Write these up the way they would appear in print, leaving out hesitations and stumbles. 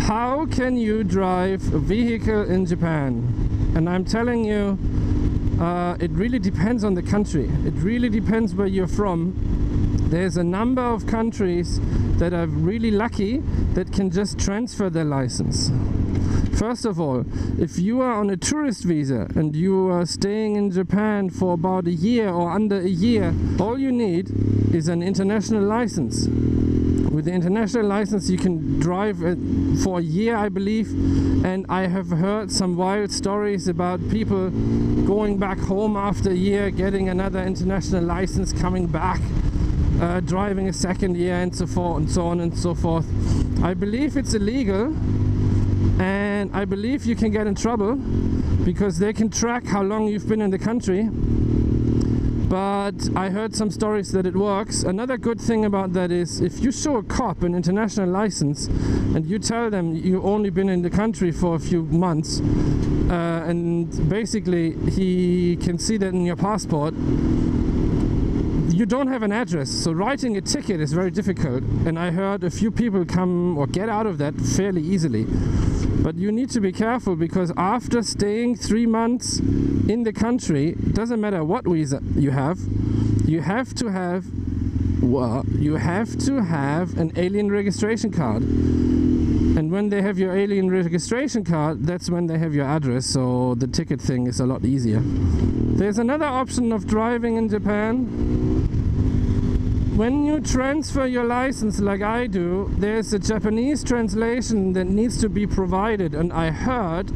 how can you drive a vehicle in Japan? And I'm telling you, it really depends on the country. It really depends where you're from. There's a number of countries that are really lucky that can just transfer their license. First of all, if you are on a tourist visa and you are staying in Japan for about a year or under a year, all you need is an international license. With the international license you can drive for a year, I believe, and I have heard some wild stories about people going back home after a year, getting another international license, coming back, driving a second year, and so forth and so on and so forth. I believe it's illegal, and I believe you can get in trouble because they can track how long you've been in the country. But I heard some stories that it works. Another good thing about that is if you show a cop an international license and you tell them you've only been in the country for a few months, and basically he can see that in your passport, you don't have an address, so writing a ticket is very difficult, and I heard a few people come or get out of that fairly easily. But you need to be careful, because after staying 3 months in the country, doesn't matter what visa you have to have, well, you have to have an alien registration card. And when they have your alien registration card, that's when they have your address, so the ticket thing is a lot easier. There's another option of driving in Japan. When you transfer your license like I do, there's a Japanese translation that needs to be provided, and I heard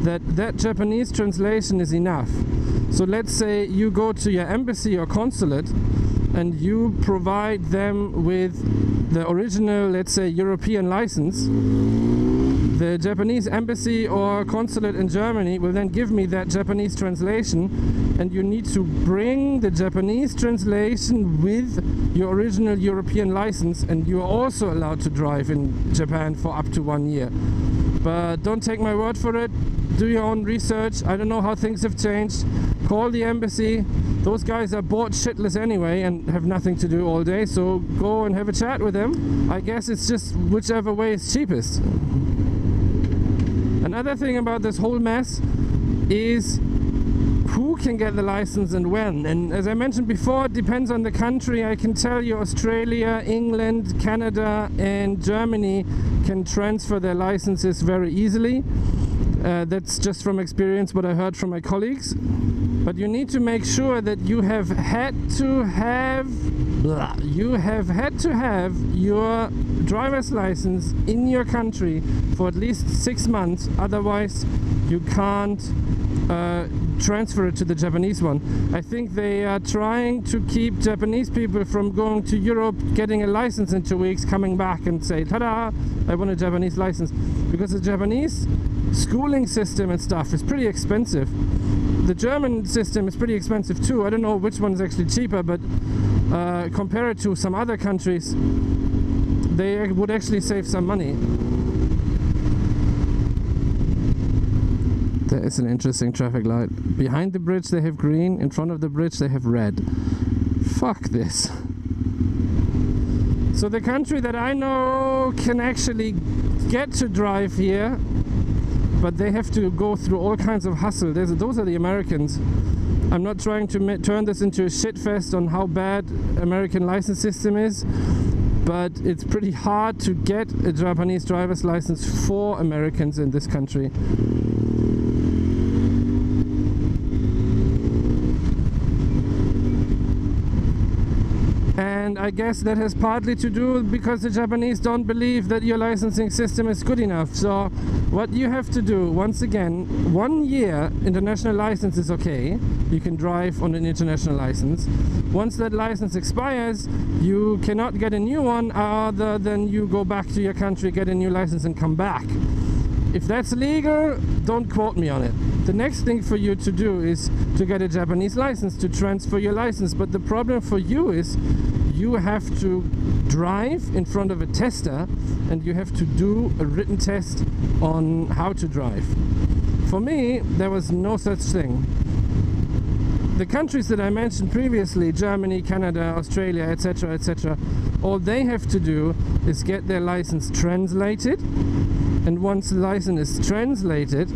that Japanese translation is enough. So let's say you go to your embassy or consulate and you provide them with the original, let's say, European license. The Japanese embassy or consulate in Germany will then give me that Japanese translation, and you need to bring the Japanese translation with your original European license, and you are also allowed to drive in Japan for up to 1 year. But don't take my word for it. Do your own research. I don't know how things have changed. Call the embassy. Those guys are bored shitless anyway and have nothing to do all day, so go and have a chat with them. I guess it's just whichever way is cheapest. Another thing about this whole mess is who can get the license and when. And as I mentioned before, it depends on the country. I can tell you Australia, England, Canada and Germany can transfer their licenses very easily. That's just from experience what I heard from my colleagues. But you need to make sure that you have had to have your driver's license in your country for at least 6 months, otherwise you can't transfer it to the Japanese one. I think they are trying to keep Japanese people from going to Europe, getting a license in 2 weeks, coming back and say, ta-da, I want a Japanese license. Because the Japanese schooling system and stuff is pretty expensive. The German system is pretty expensive too. I don't know which one is actually cheaper, but compared to some other countries, they would actually save some money. There is an interesting traffic light. Behind the bridge they have green, in front of the bridge they have red. Fuck this. So the country that I know can actually get to drive here, but they have to go through all kinds of hustle. Those are the Americans. I'm not trying to turn this into a shit fest on how bad American license system is, but it's pretty hard to get a Japanese driver's license for Americans in this country. And I guess that has partly to do because the Japanese don't believe that your licensing system is good enough. So what you have to do, once again, 1 year international license is okay. You can drive on an international license. Once that license expires, you cannot get a new one other than you go back to your country, get a new license and come back. If that's legal, don't quote me on it. The next thing for you to do is to get a Japanese license, to transfer your license. But the problem for you is you have to drive in front of a tester and you have to do a written test on how to drive. For me, there was no such thing. The countries that I mentioned previously, Germany, Canada, Australia, etc., etc., all they have to do is get their license translated, and once the license is translated,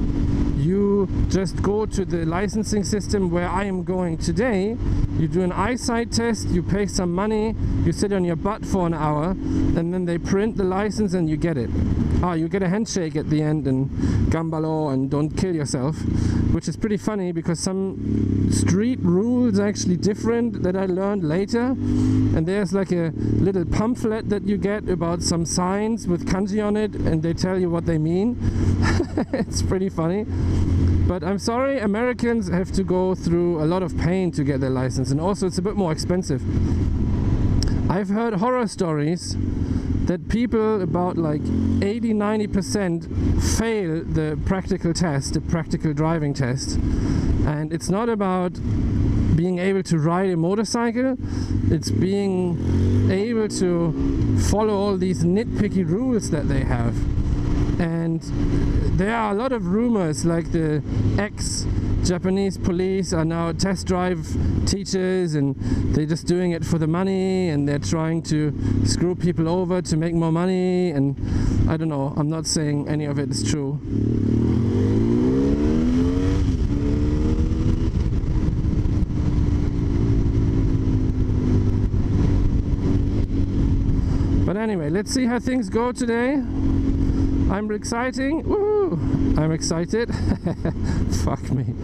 you just go to the licensing system where I am going today. You do an eyesight test, you pay some money, you sit on your butt for an hour, and then they print the license and you get it. You get a handshake at the end and gambalo and don't kill yourself, which is pretty funny because some street rules are actually different that I learned later. And there's like a little pamphlet that you get about some signs with kanji on it, and they tell you what they mean. It's pretty funny. But I'm sorry, Americans have to go through a lot of pain to get their license, and also it's a bit more expensive. I've heard horror stories that people, about like 80–90%, fail the practical test, the practical driving test. And it's not about being able to ride a motorcycle, it's being able to follow all these nitpicky rules that they have. And there are a lot of rumors, like the ex-Japanese police are now test drive teachers, and they're just doing it for the money, and they're trying to screw people over to make more money, and I don't know, I'm not saying any of it is true. But anyway, let's see how things go today. I'm excited. Woo! I'm excited. Fuck me.